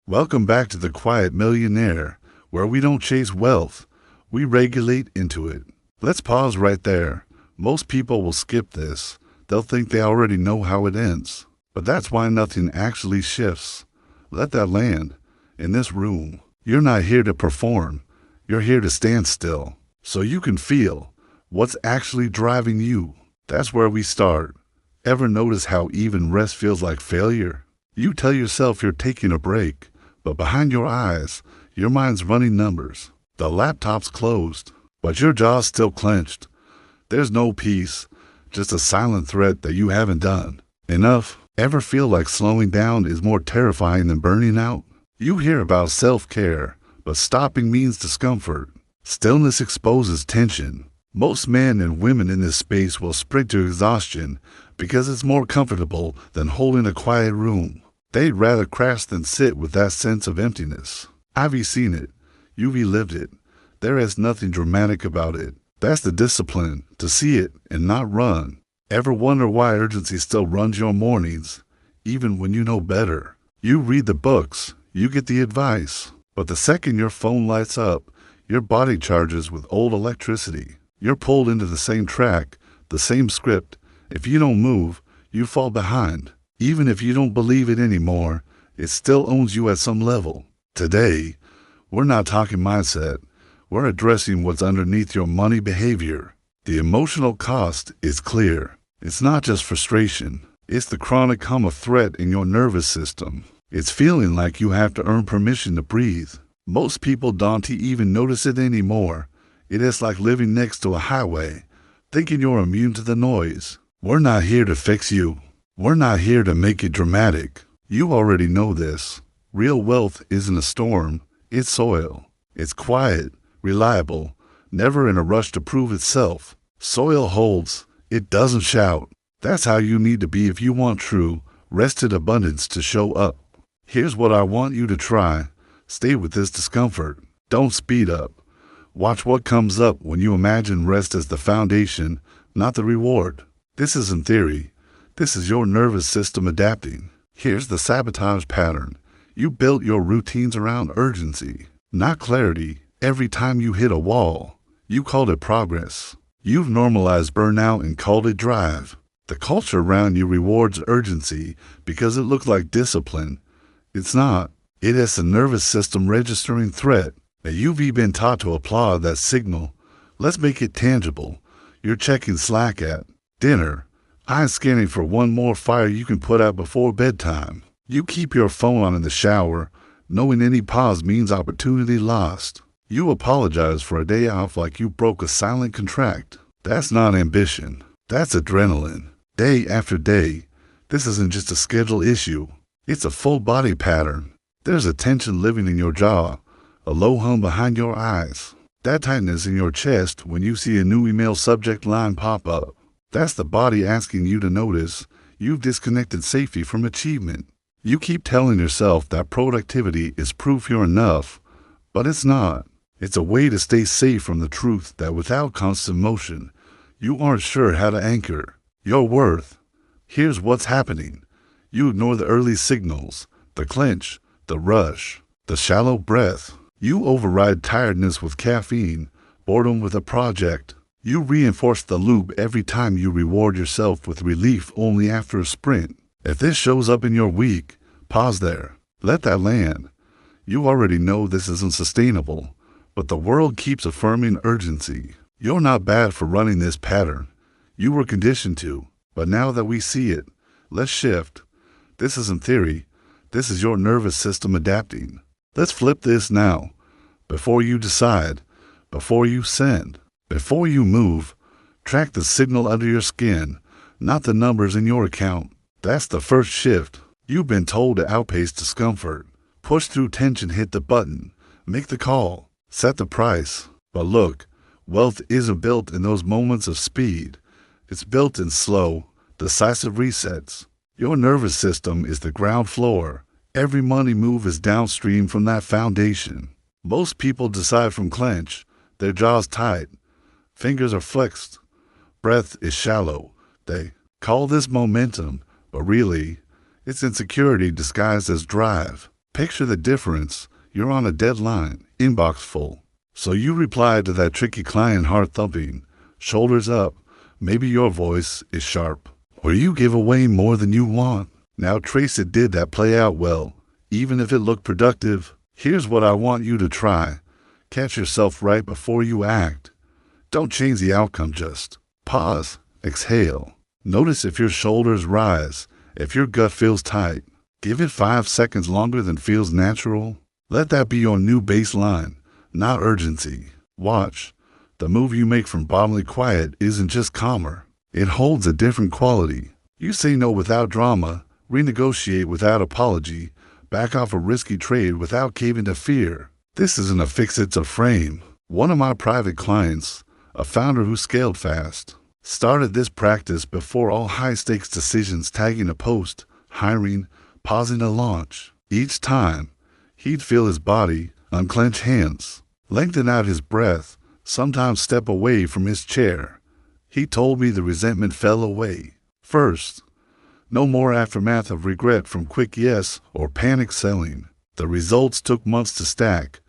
Welcome back to the Quiet Millionaire, where we don't chase wealth, we regulate into it. Let's pause right there. Most people will skip this. They'll think they already know how it ends. But that's why nothing actually shifts. Let that land. In this room, you're not here to perform. You're here to stand still, so you can feel what's actually driving you. That's where we start. Ever notice how even rest feels like failure? You tell yourself you're taking a break, but behind your eyes, your mind's running numbers. The laptop's closed, but your jaw's still clenched. There's no peace, just a silent threat that you haven't done enough. Ever feel like slowing down is more terrifying than burning out? You hear about self-care, but stopping means discomfort. Stillness exposes tension. Most men and women in this space will sprint to exhaustion because it's more comfortable than holding a quiet room. They'd rather crash than sit with that sense of emptiness. I've seen it. You've lived it. There is nothing dramatic about it. That's the discipline, to see it and not run. Ever wonder why urgency still runs your mornings, even when you know better? You read the books, you get the advice, but the second your phone lights up, your body charges with old electricity. You're pulled into the same track, the same script. If you don't move, you fall behind. Even if you don't believe it anymore, it still owns you at some level. Today, we're not talking mindset. We're addressing what's underneath your money behavior. The emotional cost is clear. It's not just frustration. It's the chronic hum of threat in your nervous system. It's feeling like you have to earn permission to breathe. Most people don't even notice it anymore. It is like living next to a highway, thinking you're immune to the noise. We're not here to fix you. We're not here to make it dramatic. You already know this. Real wealth isn't a storm. It's soil. It's quiet, reliable, never in a rush to prove itself. Soil holds. It doesn't shout. That's how you need to be if you want true, rested abundance to show up. Here's what I want you to try. Stay with this discomfort. Don't speed up. Watch what comes up when you imagine rest as the foundation, not the reward. This isn't theory. This is your nervous system adapting. Here's the sabotage pattern. You built your routines around urgency, not clarity. Every time you hit a wall, you called it progress. You've normalized burnout and called it drive. The culture around you rewards urgency because it looks like discipline. It's not. It is the nervous system registering threat. Now you've been taught to applaud that signal. Let's make it tangible. You're checking Slack at dinner. I'm scanning for one more fire you can put out before bedtime. You keep your phone on in the shower, knowing any pause means opportunity lost. You apologize for a day off like you broke a silent contract. That's not ambition. That's adrenaline. Day after day, this isn't just a schedule issue. It's a full body pattern. There's a tension living in your jaw, a low hum behind your eyes. That tightness in your chest when you see a new email subject line pop up. That's the body asking you to notice you've disconnected safety from achievement. You keep telling yourself that productivity is proof you're enough, but it's not. It's a way to stay safe from the truth that without constant motion, you aren't sure how to anchor your worth. Here's what's happening. You ignore the early signals, the clench, the rush, the shallow breath. You override tiredness with caffeine, boredom with a project. You reinforce the loop every time you reward yourself with relief only after a sprint. If this shows up in your week, pause there. Let that land. You already know this isn't sustainable, but the world keeps affirming urgency. You're not bad for running this pattern. You were conditioned to, but now that we see it, let's shift. This isn't theory. This is your nervous system adapting. Let's flip this now. Before you decide, before you send, before you move, track the signal under your skin, not the numbers in your account. That's the first shift. You've been told to outpace discomfort. Push through tension, hit the button, make the call, set the price. But look, wealth isn't built in those moments of speed. It's built in slow, decisive resets. Your nervous system is the ground floor. Every money move is downstream from that foundation. Most people decide from clench, their jaws tight, fingers are flexed, breath is shallow. They call this momentum, but really, it's insecurity disguised as drive. Picture the difference. You're on a deadline, inbox full. So you reply to that tricky client, heart thumping, shoulders up. Maybe your voice is sharp, or you give away more than you want. Now trace it. Did that play out well? Even if it looked productive, here's what I want you to try. Catch yourself right before you act. Don't change the outcome, just pause, exhale. Notice if your shoulders rise, if your gut feels tight. Give it 5 seconds longer than feels natural. Let that be your new baseline, not urgency. Watch. The move you make from bodily quiet isn't just calmer. It holds a different quality. You say no without drama, renegotiate without apology, back off a risky trade without caving to fear. This isn't a fix, it's a frame. One of my private clients, a founder who scaled fast, started this practice before all high-stakes decisions, tagging a post, hiring, pausing a launch. Each time, he'd feel his body, unclench hands, lengthen out his breath, sometimes step away from his chair. He told me the resentment fell away. First, no more aftermath of regret from quick yes or panic selling. The results took months to stack.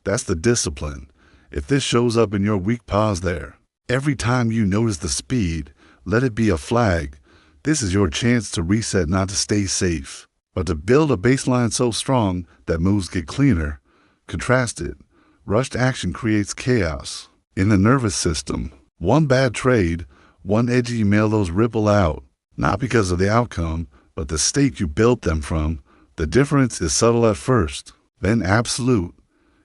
That's the discipline. If this shows up in your week, pause there. Every time you notice the speed, let it be a flag. This is your chance to reset, not to stay safe, but to build a baseline so strong that moves get cleaner. Contrast it. Rushed action creates chaos. In the nervous system, one bad trade, one edgy email, those ripple out, not because of the outcome, but the state you built them from. The difference is subtle at first, then absolute.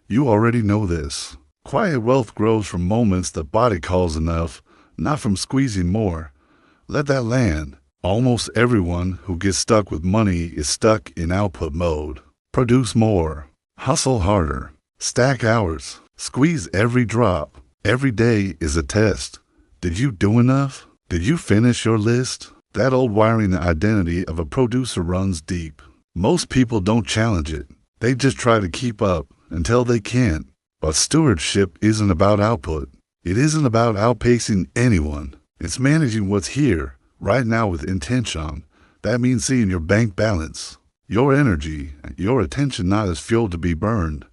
You already know this. Quiet wealth grows from moments the body calls enough, not from squeezing more. Let that land. Almost everyone who gets stuck with money is stuck in output mode. Produce more. Hustle harder. Stack hours. Squeeze every drop. Every day is a test. Did you do enough? Did you finish your list? That old wiring identity of a producer runs deep. Most people don't challenge it. They just try to keep up until they can't. But stewardship isn't about output. It isn't about outpacing anyone. It's managing what's here, right now, with intention. That means seeing your bank balance, your energy, your attention not as fuel to be burned,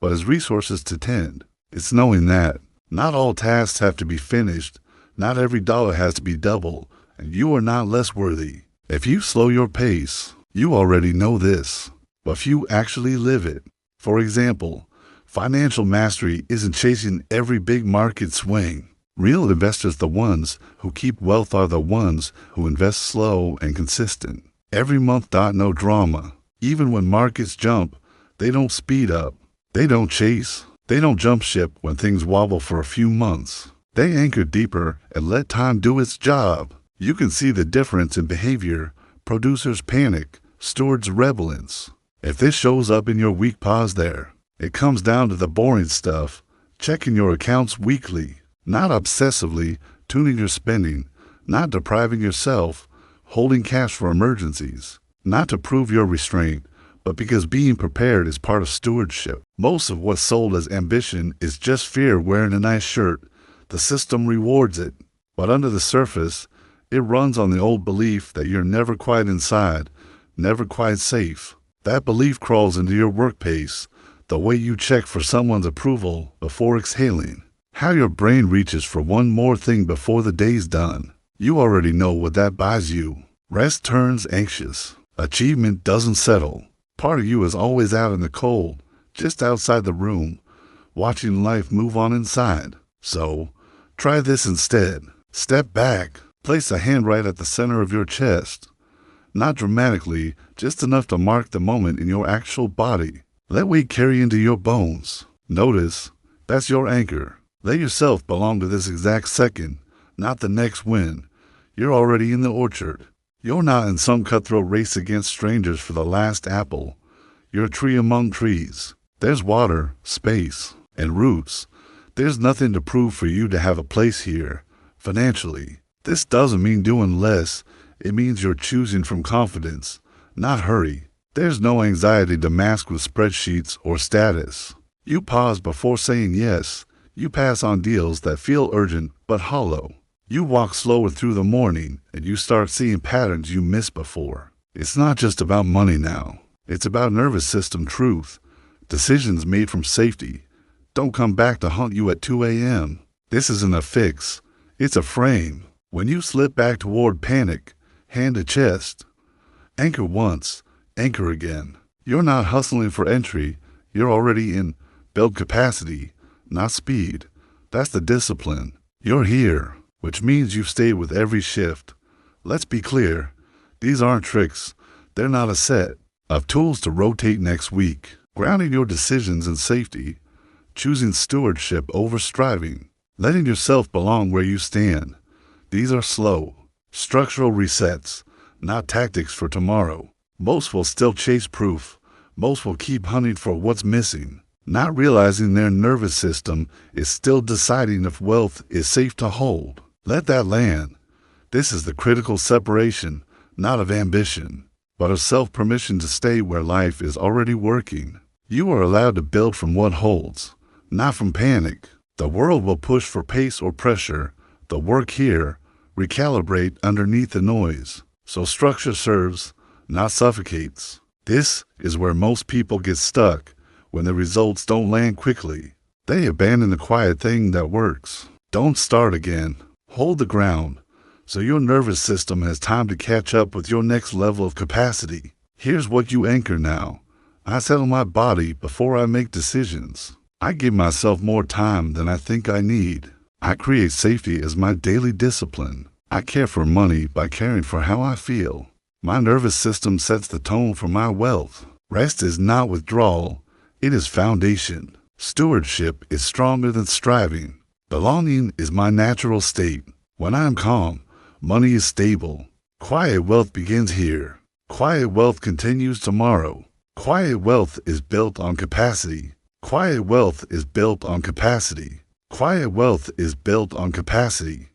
but as resources to tend. It's knowing that not all tasks have to be finished, not every dollar has to be double, and you are not less worthy. If you slow your pace, you already know this, but few actually live it. For example, financial mastery isn't chasing every big market swing. Real investors, the ones who keep wealth, are the ones who invest slow and consistent. Every month, no drama. Even when markets jump, they don't speed up. They don't chase. They don't jump ship when things wobble for a few months. They anchor deeper and let time do its job. You can see the difference in behavior. Producers panic, stewards revelance. If this shows up in your week, pause there. It comes down to the boring stuff. Checking your accounts weekly, not obsessively, tuning your spending, not depriving yourself, holding cash for emergencies, not to prove your restraint, but because being prepared is part of stewardship. Most of what's sold as ambition is just fear wearing a nice shirt. The system rewards it, but under the surface, it runs on the old belief that you're never quite inside, never quite safe. That belief crawls into your work pace, the way you check for someone's approval before exhaling, how your brain reaches for one more thing before the day's done. You already know what that buys you. Rest turns anxious. Achievement doesn't settle. Part of you is always out in the cold, just outside the room, watching life move on inside. So, try this instead. Step back. Place a hand right at the center of your chest. Not dramatically, just enough to mark the moment in your actual body. Let weight carry into your bones. Notice, that's your anchor. Let yourself belong to this exact second, not the next win. You're already in the orchard. You're not in some cutthroat race against strangers for the last apple. You're a tree among trees. There's water, space, and roots. There's nothing to prove for you to have a place here, financially. This doesn't mean doing less. It means you're choosing from confidence, not hurry. There's no anxiety to mask with spreadsheets or status. You pause before saying yes. You pass on deals that feel urgent but hollow. You walk slower through the morning and you start seeing patterns you missed before. It's not just about money now. It's about nervous system truth. Decisions made from safety don't come back to haunt you at 2 a.m. This isn't a fix. It's a frame. When you slip back toward panic, hand to chest. Anchor once, anchor again. You're not hustling for entry. You're already in build capacity, not speed. That's the discipline. You're here, which means you've stayed with every shift. Let's be clear. These aren't tricks. They're not a set of tools to rotate next week. Grounding your decisions in safety, choosing stewardship over striving, letting yourself belong where you stand. These are slow, structural resets, not tactics for tomorrow. Most will still chase proof. Most will keep hunting for what's missing, not realizing their nervous system is still deciding if wealth is safe to hold. Let that land. This is the critical separation, not of ambition, but of self-permission to stay where life is already working. You are allowed to build from what holds, not from panic. The world will push for pace or pressure. The work here, recalibrate underneath the noise. So structure serves, not suffocates. This is where most people get stuck when the results don't land quickly. They abandon the quiet thing that works. Don't start again. Hold the ground so your nervous system has time to catch up with your next level of capacity. Here's what you anchor now. I settle my body before I make decisions. I give myself more time than I think I need. I create safety as my daily discipline. I care for money by caring for how I feel. My nervous system sets the tone for my wealth. Rest is not withdrawal. It is foundation. Stewardship is stronger than striving. Belonging is my natural state. When I am calm, money is stable. Quiet wealth begins here. Quiet wealth continues tomorrow. Quiet wealth is built on capacity. Quiet wealth is built on capacity. Quiet wealth is built on capacity.